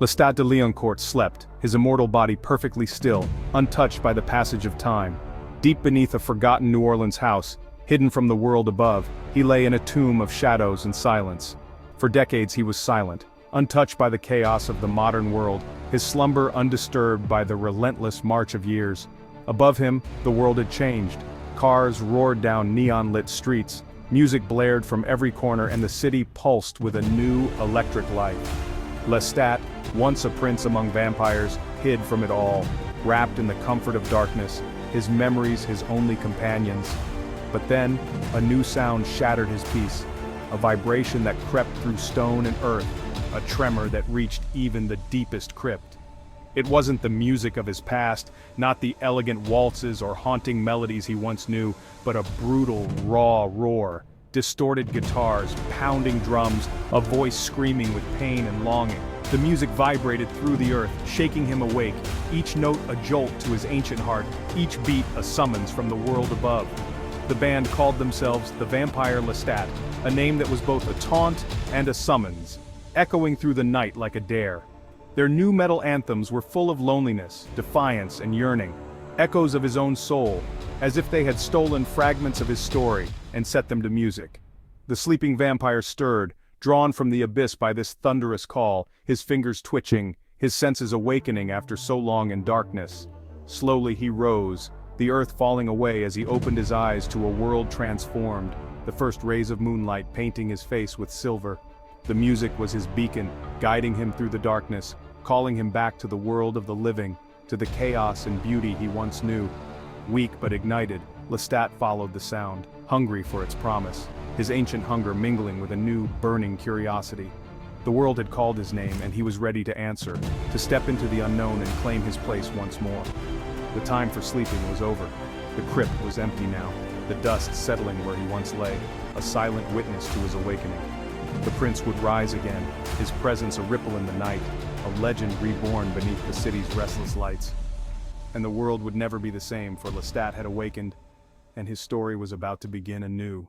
Lestat de Lioncourt slept, his immortal body perfectly still, untouched by the passage of time. Deep beneath a forgotten New Orleans house, hidden from the world above, he lay in a tomb of shadows and silence. For decades he was silent, untouched by the chaos of the modern world, his slumber undisturbed by the relentless march of years. Above him, the world had changed. Cars roared down neon-lit streets, music blared from every corner, and the city pulsed with a new, electric life. Lestat, once a prince among vampires, hid from it all, wrapped in the comfort of darkness, his memories his only companions. But then, a new sound shattered his peace, a vibration that crept through stone and earth, a tremor that reached even the deepest crypt. It wasn't the music of his past, not the elegant waltzes or haunting melodies he once knew, but a brutal, raw roar. Distorted guitars, pounding drums, a voice screaming with pain and longing. The music vibrated through the earth, shaking him awake, each note a jolt to his ancient heart, each beat a summons from the world above. The band called themselves the Vampire Lestat, a name that was both a taunt and a summons, echoing through the night like a dare. Their new metal anthems were full of loneliness, defiance, and yearning, echoes of his own soul, as if they had stolen fragments of his story and set them to music. The sleeping vampire stirred, drawn from the abyss by this thunderous call, his fingers twitching, his senses awakening after so long in darkness. Slowly he rose, the earth falling away as he opened his eyes to a world transformed, the first rays of moonlight painting his face with silver. The music was his beacon, guiding him through the darkness, calling him back to the world of the living, to the chaos and beauty he once knew. Weak but ignited, Lestat followed the sound, hungry for its promise, his ancient hunger mingling with a new, burning curiosity. The world had called his name, and he was ready to answer, to step into the unknown and claim his place once more. The time for sleeping was over. The crypt was empty now, the dust settling where he once lay, a silent witness to his awakening. The prince would rise again, his presence a ripple in the night, a legend reborn beneath the city's restless lights. And the world would never be the same, for Lestat had awakened, and his story was about to begin anew.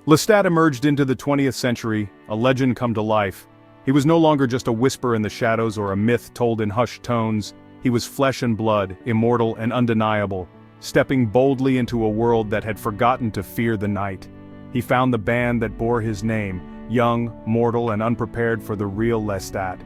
Lestat emerged into the 20th century, a legend come to life. He was no longer just a whisper in the shadows or a myth told in hushed tones. He was flesh and blood, immortal and undeniable, stepping boldly into a world that had forgotten to fear the night. He found the band that bore his name, young, mortal, and unprepared for the real Lestat.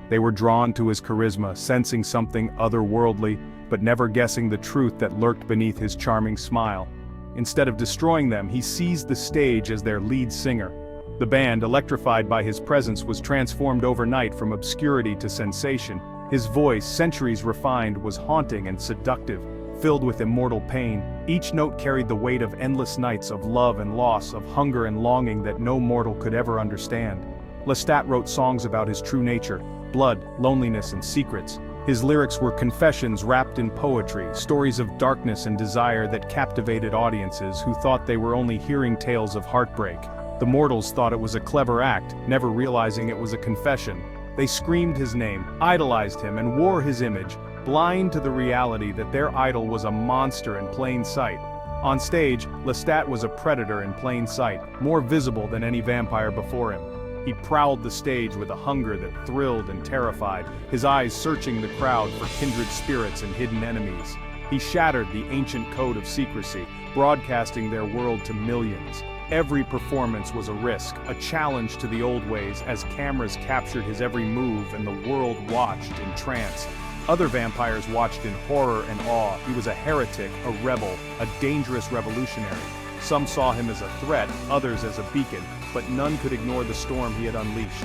They were drawn to his charisma, sensing something otherworldly, but never guessing the truth that lurked beneath his charming smile. Instead of destroying them, he seized the stage as their lead singer. The band, electrified by his presence, was transformed overnight from obscurity to sensation. His voice, centuries refined, was haunting and seductive, filled with immortal pain. Each note carried the weight of endless nights of love and loss, of hunger and longing that no mortal could ever understand. Lestat wrote songs about his true nature, blood, loneliness, and secrets. His lyrics were confessions wrapped in poetry, stories of darkness and desire that captivated audiences who thought they were only hearing tales of heartbreak. The mortals thought it was a clever act, never realizing it was a confession. They screamed his name, idolized him, and wore his image, blind to the reality that their idol was a monster in plain sight. On stage, Lestat was a predator in plain sight, more visible than any vampire before him. He prowled the stage with a hunger that thrilled and terrified, his eyes searching the crowd for kindred spirits and hidden enemies. He shattered the ancient code of secrecy, broadcasting their world to millions. Every performance was a risk, a challenge to the old ways, as cameras captured his every move and the world watched in trance. Other vampires watched in horror and awe. He was a heretic, a rebel, a dangerous revolutionary. Some saw him as a threat, others as a beacon, but none could ignore the storm he had unleashed.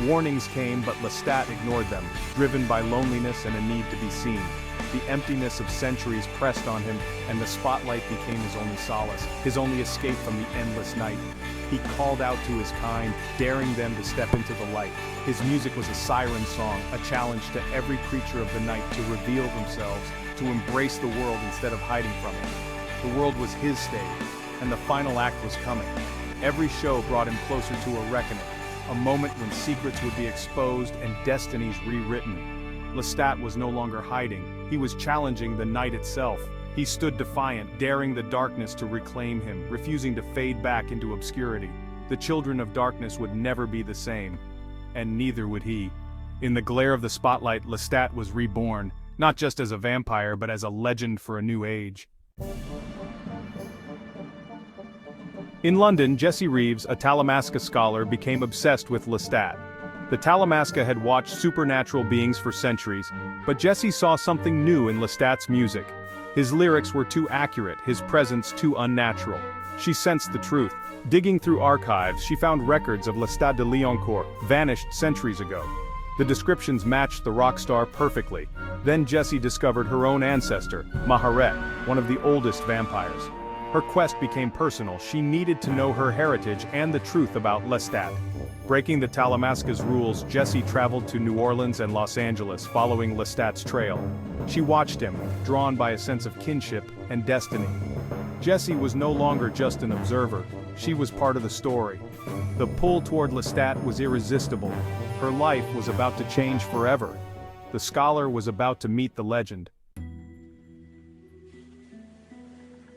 Warnings came, but Lestat ignored them, driven by loneliness and a need to be seen. The emptiness of centuries pressed on him, and the spotlight became his only solace, his only escape from the endless night. He called out to his kind, daring them to step into the light. His music was a siren song, a challenge to every creature of the night to reveal themselves, to embrace the world instead of hiding from it. The world was his stage, and the final act was coming. Every show brought him closer to a reckoning, a moment when secrets would be exposed and destinies rewritten. Lestat was no longer hiding, he was challenging the night itself. He stood defiant, daring the darkness to reclaim him, refusing to fade back into obscurity. the children of darkness would never be the same. And neither would he. In the glare of the spotlight, Lestat was reborn, not just as a vampire but as a legend for a new age. In London, Jesse Reeves, a Talamasca scholar, became obsessed with Lestat. The Talamasca had watched supernatural beings for centuries, but Jesse saw something new in Lestat's music. His lyrics were too accurate, his presence too unnatural. She sensed the truth. Digging through archives, she found records of Lestat de Lioncourt, vanished centuries ago. The descriptions matched the rock star perfectly. Then Jesse discovered her own ancestor, Maharet, one of the oldest vampires. Her quest became personal. She needed to know her heritage and the truth about Lestat. Breaking the Talamasca's rules, Jesse traveled to New Orleans and Los Angeles, following Lestat's trail. She watched him, drawn by a sense of kinship and destiny. Jesse was no longer just an observer. She was part of the story. The pull toward Lestat was irresistible. Her life was about to change forever. The scholar was about to meet the legend.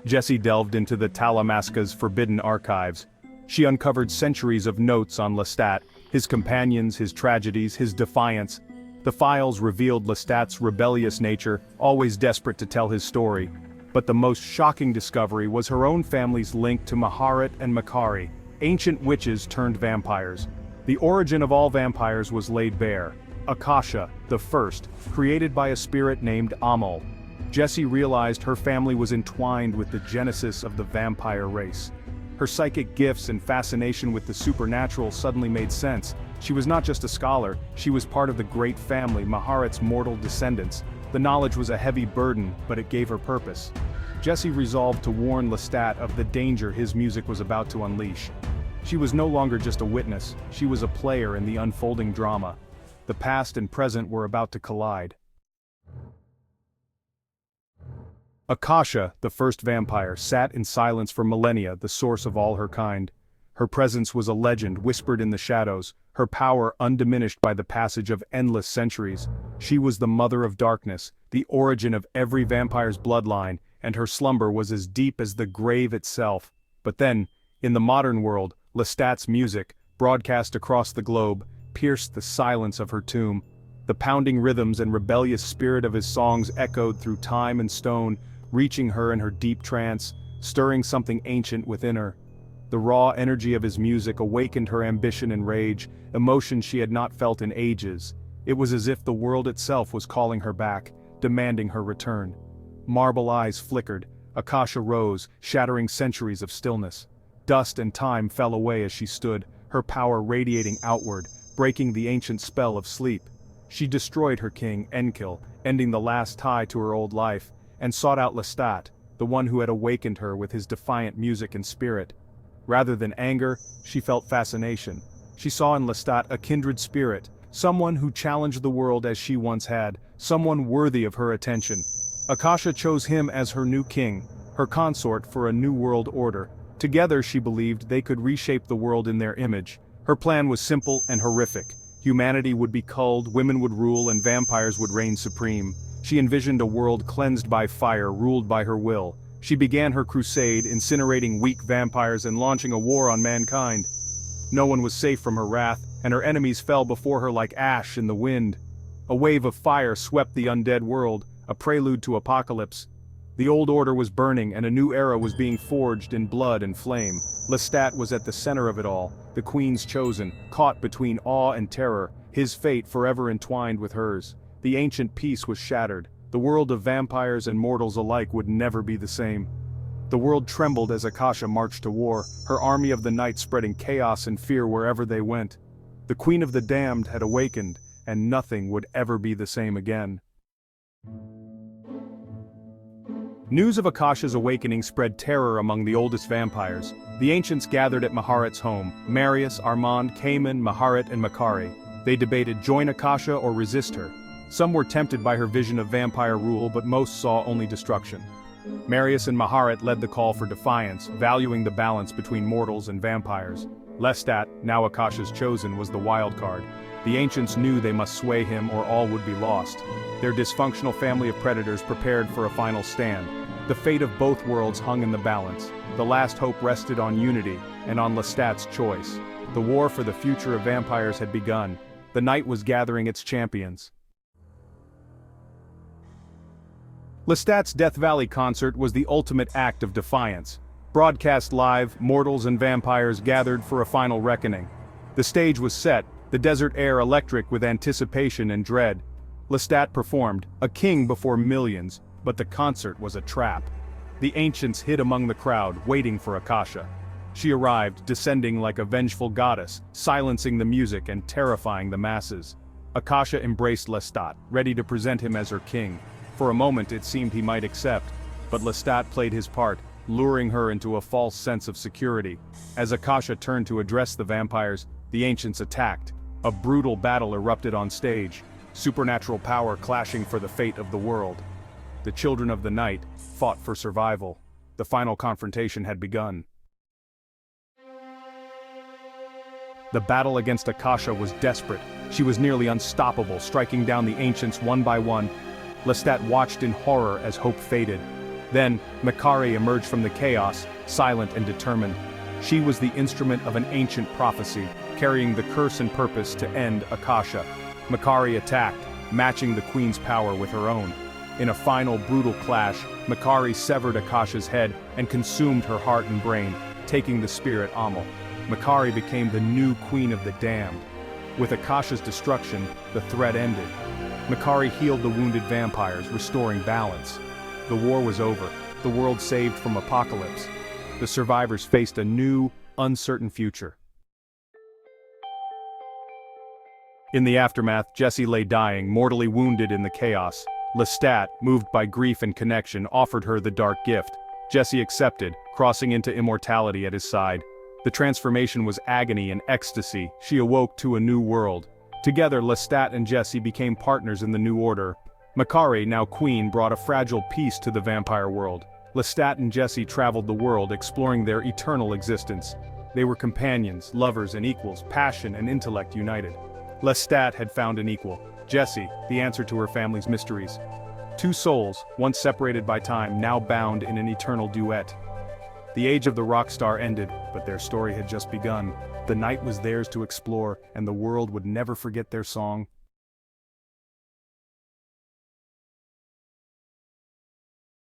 Jesse delved into the Talamasca's forbidden archives. She uncovered centuries of notes on Lestat, his companions, his tragedies, his defiance. The files revealed Lestat's rebellious nature, always desperate to tell his story. But the most shocking discovery was her own family's link to Maharet and Makari, ancient witches turned vampires. The origin of all vampires was laid bare. Akasha, the first, created by a spirit named Amul. Jesse realized her family was entwined with the genesis of the vampire race. Her psychic gifts and fascination with the supernatural suddenly made sense. She was not just a scholar, she was part of the great family, Maharet's mortal descendants. The knowledge was a heavy burden, but it gave her purpose. Jesse resolved to warn Lestat of the danger his music was about to unleash. She was no longer just a witness, she was a player in the unfolding drama. The past and present were about to collide. Akasha, the first vampire, sat in silence for millennia, the source of all her kind. Her presence was a legend whispered in the shadows, her power undiminished by the passage of endless centuries. She was the mother of darkness, the origin of every vampire's bloodline, and her slumber was as deep as the grave itself. But then, in the modern world, Lestat's music, broadcast across the globe, pierced the silence of her tomb. The pounding rhythms and rebellious spirit of his songs echoed through time and stone, reaching her in her deep trance, stirring something ancient within her. The raw energy of his music awakened her ambition and rage, emotions she had not felt in ages. It was as if the world itself was calling her back, demanding her return. Marble eyes flickered, Akasha rose, shattering centuries of stillness. Dust and time fell away as she stood, her power radiating outward, breaking the ancient spell of sleep. She destroyed her king, Enkil, ending the last tie to her old life, and sought out Lestat, the one who had awakened her with his defiant music and spirit. Rather than anger, she felt fascination. She saw in Lestat a kindred spirit, someone who challenged the world as she once had, someone worthy of her attention. Akasha chose him as her new king, her consort for a new world order. Together, she believed, they could reshape the world in their image. Her plan was simple and horrific. Humanity would be culled, women would rule, and vampires would reign supreme. She envisioned a world cleansed by fire, ruled by her will. She began her crusade, incinerating weak vampires and launching a war on mankind. No one was safe from her wrath, and her enemies fell before her like ash in the wind. A wave of fire swept the undead world, a prelude to apocalypse. The old order was burning, and a new era was being forged in blood and flame. Lestat was at the center of it all, the queen's chosen, caught between awe and terror, his fate forever entwined with hers. The ancient peace was shattered. The world of vampires and mortals alike would never be the same. The world trembled as Akasha marched to war, her army of the night spreading chaos and fear wherever they went. The Queen of the Damned had awakened, and nothing would ever be the same again. News of Akasha's awakening spread terror among the oldest vampires. The ancients gathered at Maharet's home, Marius, Armand, Cayman, Maharet, and Makari. They debated join Akasha or resist her. Some were tempted by her vision of vampire rule, but most saw only destruction. Marius and Maharet led the call for defiance, valuing the balance between mortals and vampires. Lestat, now Akasha's chosen, was the wild card. The ancients knew they must sway him or all would be lost. Their dysfunctional family of predators prepared for a final stand. The fate of both worlds hung in the balance. The last hope rested on unity, and on Lestat's choice. The war for the future of vampires had begun. The night was gathering its champions. Lestat's Death Valley concert was the ultimate act of defiance. Broadcast live, mortals and vampires gathered for a final reckoning. The stage was set, the desert air electric with anticipation and dread. Lestat performed, a king before millions, but the concert was a trap. The ancients hid among the crowd, waiting for Akasha. She arrived, descending like a vengeful goddess, silencing the music and terrifying the masses. Akasha embraced Lestat, ready to present him as her king. For a moment it seemed he might accept, but Lestat played his part, luring her into a false sense of security. As Akasha turned to address the vampires, the ancients attacked. A brutal battle erupted on stage, supernatural power clashing for the fate of the world. The children of the night fought for survival. The final confrontation had begun. The battle against Akasha was desperate. She was nearly unstoppable, striking down the ancients one by one. Lestat watched in horror as hope faded. Then, Makari emerged from the chaos, silent and determined. She was the instrument of an ancient prophecy, carrying the curse and purpose to end Akasha. Makari attacked, matching the queen's power with her own. In a final brutal clash, Makari severed Akasha's head and consumed her heart and brain, taking the spirit Amal. Makari became the new queen of the damned. With Akasha's destruction, the threat ended. Makari healed the wounded vampires, restoring balance. The war was over, the world saved from apocalypse. The survivors faced a new, uncertain future. In the aftermath, Jesse lay dying, mortally wounded in the chaos. Lestat, moved by grief and connection, offered her the dark gift. Jesse accepted, crossing into immortality at his side. The transformation was agony and ecstasy. She awoke to a new world. Together, Lestat and Jesse became partners in the new order. Makari, now queen, brought a fragile peace to the vampire world. Lestat and Jesse traveled the world, exploring their eternal existence. They were companions, lovers and equals, passion and intellect united. Lestat had found an equal. Jesse, the answer to her family's mysteries. Two souls, once separated by time, now bound in an eternal duet. The age of the rock star ended, but their story had just begun. The night was theirs to explore, and the world would never forget their song.